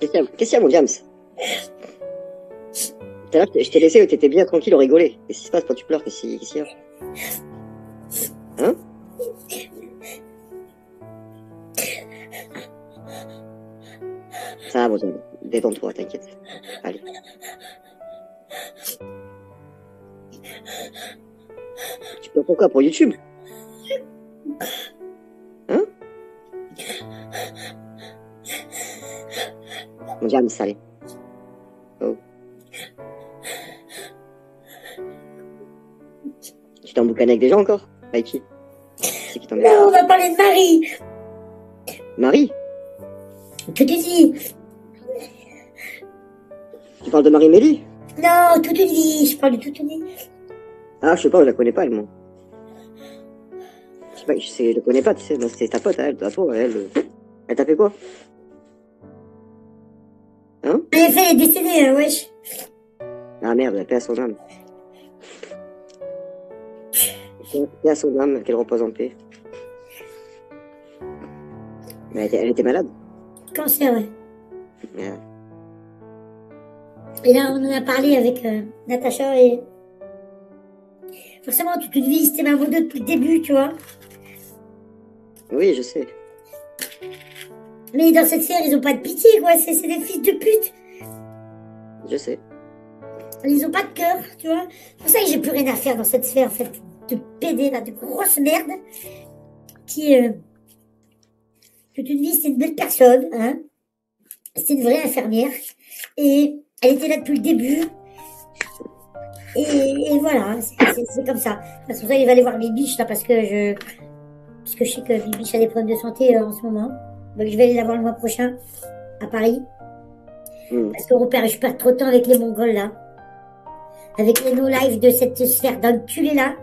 Qu'est-ce qu'il y a, mon James? Tout à l'heure, je t'ai laissé, t'étais bien tranquille, on rigolait. Qu'est-ce qui se passe quand tu pleures? Qu'est-ce qu'il y a? Hein? Ça va, mon James. Détends-toi, t'inquiète. Allez. Tu pleures pourquoi? Pour YouTube? Hein? Mon James, allez. Oh. Tu t'emboucanes avec des gens encore? Avec qui? C'est qui t'en Non, on va parler de Marie. Marie? Que tu dis? Tu parles de Marie-Mélie? Non, toute une vie, je parle de toute une vie. Ah, je sais pas, je la connais pas, elle, moi. Je sais pas, je la connais pas, tu sais, moi, c'est ta pote, elle, ta peau, elle t'a fait quoi? Hein? Elle est décédée, wesh. Ah merde, la paix à son âme. Paix à son âme, qu'elle repose en paix. Mais elle était malade. Cancer, ouais. Ouais. Et là, on en a parlé avec Natacha et... Forcément, toute une vie, c'était ma modo depuis le début, tu vois. Oui, je sais. Mais dans cette sphère, ils ont pas de pitié, quoi. C'est des fils de pute. Je sais. Ils ont pas de cœur, tu vois. C'est pour ça que j'ai plus rien à faire dans cette sphère, en fait, de PD, là, de grosse merde. Qui, toute une vie, c'est une belle personne, hein. C'est une vraie infirmière. Et elle était là depuis le début. Et voilà, c'est comme ça. C'est pour ça qu'il va aller voir Bibiche, là, parce que je sais que Bibiche a des problèmes de santé en ce moment. Donc je vais aller la voir le mois prochain, à Paris. Parce que je perds trop de temps avec les Mongols, là. Avec les no-live de cette sphère d'enculé, là.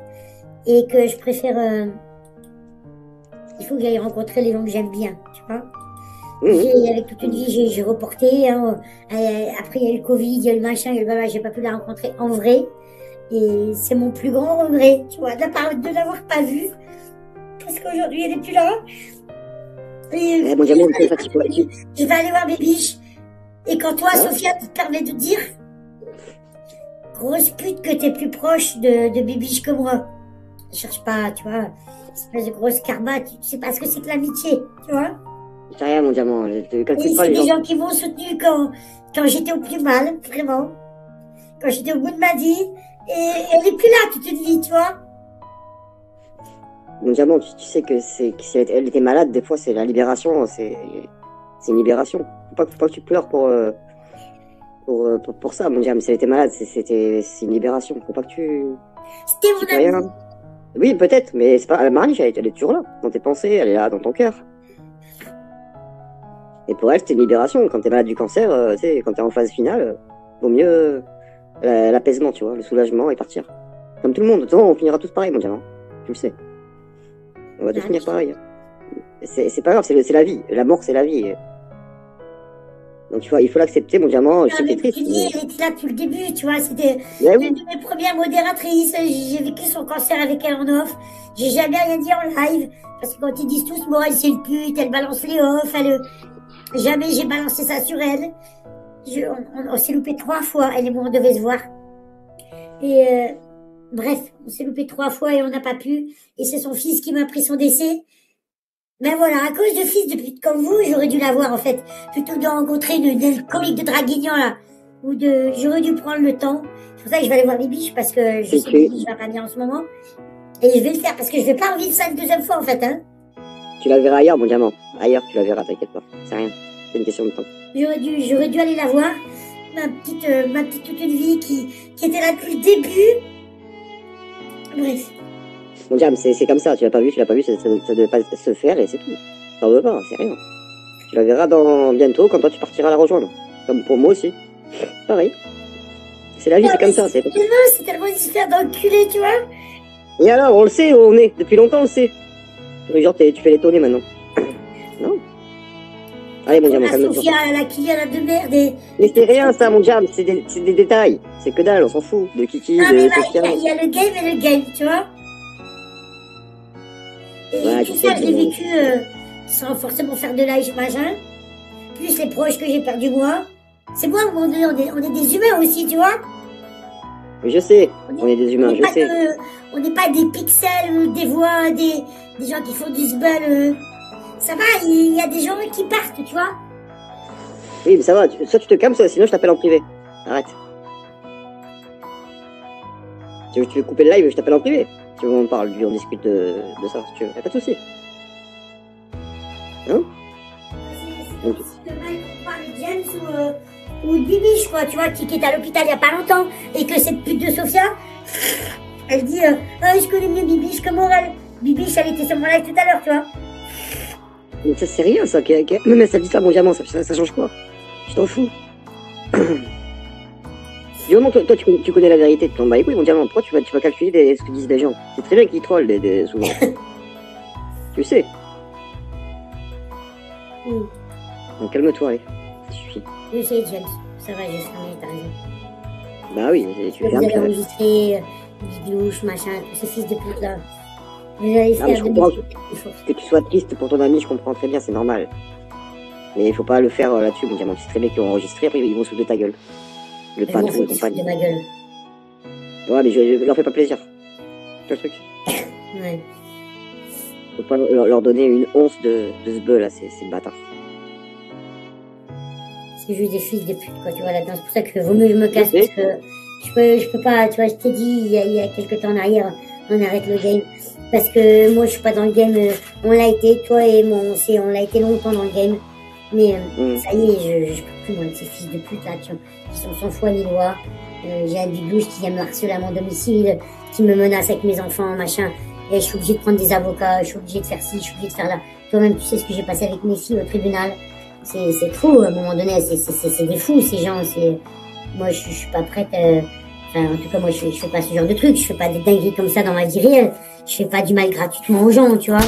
Et que je préfère... il faut que j'aille rencontrer les gens que j'aime bien, tu vois. Avec toute une vie, j'ai reporté. Hein, après, il y a eu le Covid, il y a eu le machin, il y a eu le blabla, j'ai pas pu la rencontrer en vrai. Et c'est mon plus grand regret, tu vois, de l'avoir pas vue. Parce qu'aujourd'hui, elle est plus là. Et bon, je vais aller voir Bibiche. Et quand toi, Sophia, tu te permets de dire, grosse pute, que t'es plus proche de Bibiche que moi. Je cherche pas, tu vois, espèce de grosse karma, tu sais pas ce que c'est que l'amitié, tu vois. Je sais rien, mon diamant. Et c'est des gens qui m'ont soutenu quand j'étais au plus mal, vraiment. Quand j'étais au bout de ma vie. Et elle est plus là toute une vie, tu vois. Mon diamant, tu sais que si elle était malade, des fois, c'est la libération, c'est une libération. Faut pas que tu pleures pour ça, mon diamant. Si elle était malade, c'est une libération. Faut pas que tu... C'était mon amie. Oui, peut-être, mais c'est pas... Marie, elle est toujours là. Dans tes pensées, elle est là dans ton cœur. Et pour elle, c'était une libération. Quand t'es malade du cancer, tu sais, quand t'es en phase finale, vaut mieux l'apaisement, tu vois, le soulagement et partir. Comme tout le monde. De toute façon, on finira tous pareil, mon diamant. Tu le sais. On va tous finir pareil. C'est pas grave, c'est la vie. La mort, c'est la vie. Donc il faut l'accepter, mon diamant. Je sais que t'es triste. Elle était là depuis le début, tu vois. C'était une de mes premières modératrices. J'ai vécu son cancer avec elle en off. J'ai jamais rien dit en live. Parce que quand ils disent tous, bon, elle c'est une pute, elle balance les off, jamais j'ai balancé ça sur elle. On s'est loupé 3 fois. Elle et moi, on devait se voir. Et bref, on s'est loupé 3 fois et on n'a pas pu. Et c'est son fils qui m'a appris son décès. Mais voilà, à cause de fils de pute comme vous, j'aurais dû l'avoir en fait. Plutôt que de rencontrer une alcoolique de Draguignan là. J'aurais dû prendre le temps. C'est pour ça que je vais aller voir Bibiche parce que je sais que Bibiche va pas bien en ce moment. Et je vais le faire parce que je vais pas revivre ça une deuxième fois en fait, hein. Tu la verras ailleurs, mon diamant. Ailleurs, tu la verras, t'inquiète pas. C'est rien. C'est une question de temps. J'aurais dû aller la voir. Ma petite toute une vie qui était là depuis le début. Bref. Mon diable, c'est comme ça, tu l'as pas vu, ça devait pas se faire et c'est tout. T'en veux pas, c'est rien. Tu la verras bientôt quand toi tu partiras la rejoindre. Comme pour moi aussi. Pareil. C'est la vie, c'est comme ça. C'est tellement une histoire d'enculé, tu vois. Et alors, on le sait où on est, depuis longtemps on le sait. Genre, tu fais l'étonner maintenant. Non. Allez, mon diable, calme-toi. Sophia, la cliente de merde. Mais c'est rien ça, mon diable, c'est des détails. C'est que dalle, on s'en fout. De Kiki, non, de Sophia. Il y a le game et le game, tu vois. Et tout ça, je l'ai vécu sans forcément faire de live machin. plus les proches que j'ai perdus moi. C'est moi, à un moment donné, on est des humains aussi, tu vois. Mais je sais, on est des humains, je sais. On n'est pas des pixels, des voix, des gens qui font du sbul. Ça va, il y a des gens qui partent, tu vois. Oui, mais ça va, soit tu te calmes, soit sinon je t'appelle en privé. Arrête. Tu veux couper le live, je t'appelle en privé. Si tu veux, on parle, on discute de ça, si tu veux. Y'a pas de soucis. Hein? C'est comme si le mec, on parle de James ou de Bibiche, quoi, tu vois, qui est à l'hôpital il y a pas longtemps, et que cette pute de Sophia, elle dit, je connais mieux Bibiche que Morel. Bibiche, elle était sur mon live tout à l'heure, tu vois. Mais ça c'est rien, ça. Même ça dit ça, mon diamant, ça change quoi? Je t'en fous. Du moment que toi tu connais la vérité, tu t'en bats les couilles, mon diamant. Pourquoi tu vas calculer ce que disent les gens? C'est très bien qu'ils trollent souvent. Tu sais. Donc calme-toi, allez. Ça suffit. Je sais, James. Ça va, j'ai fermé, t'as raison. Bah oui, tu vous avez enregistré Biglouche, machin, tous ces fils de pute là. Vous allez faire que tu sois triste pour ton ami, je comprends très bien, c'est normal. Mais il faut pas le faire là-dessus, mon diamant. C'est très bien qu'ils ont enregistré, après ils vont se de ta gueule. Le patron et compagnie. De ma gueule. Ouais, mais je leur fais pas plaisir. C'est le truc. Ouais. Faut pas leur donner une once de ce bœuf là, c'est bâtard. C'est juste des fils de pute, quoi, tu vois, là-dedans. C'est pour ça que vaut mieux que je me casse, parce que je peux pas, tu vois, je t'ai dit, il y a quelques temps en arrière, on arrête le game. Parce que moi, je suis pas dans le game, on l'a été, toi et moi, on l'a été longtemps dans le game. Mais ça y est, je peux plus, moi, de ces fils de pute, là, qui sont sans foi ni loi. J'ai un Biglouche qui vient me harceler à mon domicile, qui me menace avec mes enfants, machin. Et je suis obligée de prendre des avocats, je suis obligée de faire ci, je suis obligée de faire là. Toi-même, tu sais ce que j'ai passé avec mes filles au tribunal. C'est trop, à un moment donné, c'est des fous, ces gens. Moi, je suis pas prête, enfin, en tout cas, moi, je fais pas ce genre de trucs, je fais pas des dingueries comme ça dans ma vie réelle. Je fais pas du mal gratuitement aux gens, tu vois.